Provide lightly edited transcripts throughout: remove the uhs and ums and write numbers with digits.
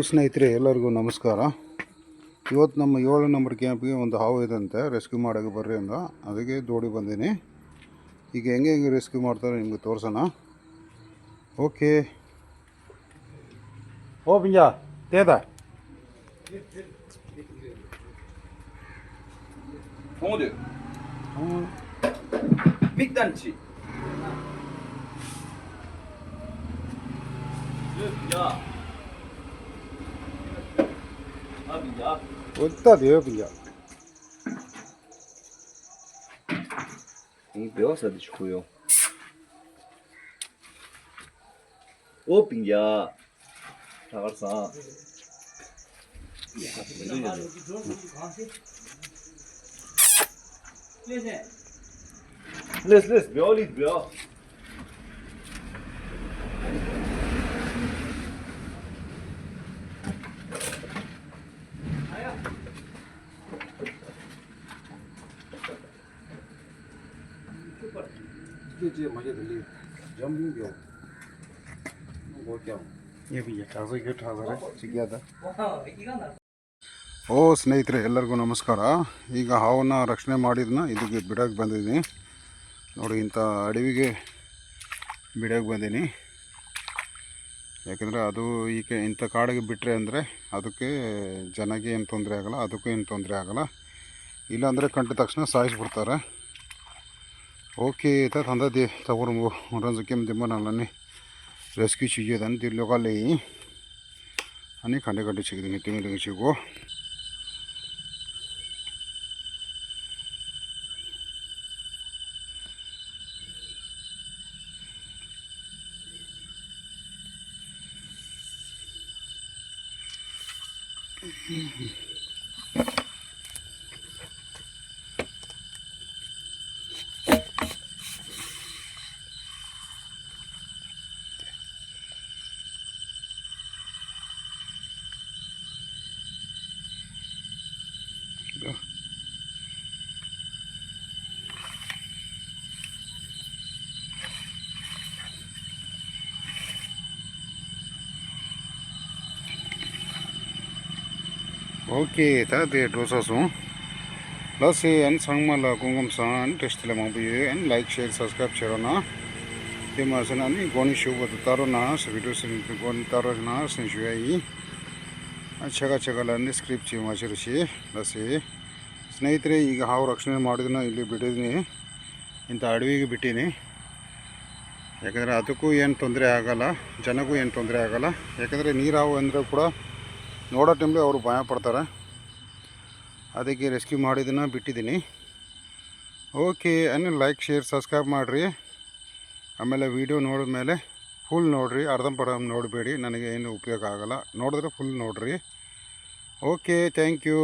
ಸ್ನೇಹಿತರೆ ಎಲ್ಲರಿಗೂ ನಮಸ್ಕಾರ. ಇವತ್ತು ನಮ್ಮ 7 ನಂಬರ್ ಕ್ಯಾಂಪ್ಗೆ ಒಂದು ಹಾವು ಇದಂತೆ, ರೆಸ್ಕ್ಯೂ ಮಾಡೋಕ್ಕೆ ಬರ್ರಿ ಅಂದ. ಅದಕ್ಕೆ ದೋಡಿ ಬಂದೀನಿ. ಈಗ ಹೆಂಗೆ ರೆಸ್ಕ್ಯೂ ಮಾಡ್ತಾರೆ ನಿಮಗೆ ತೋರ್ಸೋಣ. ಓಕೆ. ಓ ಪಿಂಜ ತೇದ Onde? Bigdanci. Ya. Abi ya. ಗೊತ್ತದೆ ಪಿಂಜ. 이 배워서 드시고요. 오 빙야. 자갈사. Les beolit beo. 이게 맞아 들리. 점빙 벼. ये भी ಸಿಗ್ಯಾದ. ಸ್ನೇಹಿತರೆ ಎಲ್ಲರಿಗೂ ನಮಸ್ಕಾರ. ಈಗ ಹಾವನ್ನು ರಕ್ಷಣೆ ಮಾಡಿದ್ನ ಇದಕ್ಕೆ ಬಿಡೋಕ್ಕೆ ಬಂದಿದ್ದೀನಿ ನೋಡಿ. ಇಂಥ ಅಡವಿಗೆ ಬಿಡೋಕ್ಕೆ ಬಂದೀನಿ. ಯಾಕೆಂದರೆ ಅದು ಈಗ ಇಂಥ ಕಾಡಿಗೆ ಬಿಟ್ಟರೆ ಅಂದರೆ ಅದಕ್ಕೆ ಜನಕ್ಕೆ ಏನು ತೊಂದರೆ ಆಗೋಲ್ಲ, ಅದಕ್ಕೂ ಏನು ತೊಂದರೆ ಆಗೋಲ್ಲ. ಇಲ್ಲಾಂದರೆ ಕಂಡ ತಕ್ಷಣ ಸಾಯಿಸ್ಬಿಡ್ತಾರೆ. oke ta thanda de tawormo ran zakem de manalani rescue chije dan de lokale ani khande khande chigding ting chigo. oke ta de dosasu lasi an sangmala kungam san test le mabuye and like share subscribe cherona temasana ni goni shubo tarona video sin goni tarona sin shuai ಚಗಲಲ್ಲಿ script ಮಾಚಿರಿಸಿ ಲಸಿ. ಸ್ನೇಹಿತರೆ ಈಗ ಹಾವು ರಕ್ಷಣೆ ಮಾಡಿದ್ನ ಇಲ್ಲಿ ಬಿಟ್ಟಿದ್ದೀನಿ, ಇಂಥ ಅಡವಿಗೆ ಬಿಟ್ಟೀನಿ. ಯಾಕಂದರೆ ಅದಕ್ಕೂ ಏನು ತೊಂದರೆ ಆಗೋಲ್ಲ, ಜನಕ್ಕೂ ಏನು ತೊಂದರೆ ಆಗೋಲ್ಲ. ಯಾಕಂದರೆ ನೀರು ಹಾವು ಅಂದರೆ ಕೂಡ ನೋಡೋ ಟೈಮ್ಲಿ ಅವರು ಭಯ ಪಡ್ತಾರೆ. ಅದಕ್ಕೆ ರೆಸ್ಕ್ಯೂ ಮಾಡಿದ್ದನ್ನ ಬಿಟ್ಟಿದ್ದೀನಿ. ಓಕೆ ಅನ್ನ ಲೈಕ್ ಶೇರ್ ಸಬ್ಸ್ಕ್ರೈಬ್ ಮಾಡಿರಿ. ಆಮೇಲೆ ವೀಡಿಯೋ ನೋಡಿದ್ಮೇಲೆ ಫುಲ್ ನೋಡಿರಿ, ಅರ್ಧಂಬರ್ಧ ನೋಡಬೇಡಿ, ನನಗೆ ಏನು ಉಪಯೋಗ ಆಗೋಲ್ಲ. ನೋಡಿದ್ರೆ ಫುಲ್ ನೋಡಿರಿ. Okay thank you.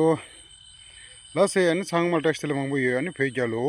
ಲಸ್ ಏನು ಸಾಂಗ್ ಮಾಡಿ ಟೆಕ್ಸ್ಟಲ್ಲಿ ಮಂಬು ಏನು ಫೇಜಾಲು.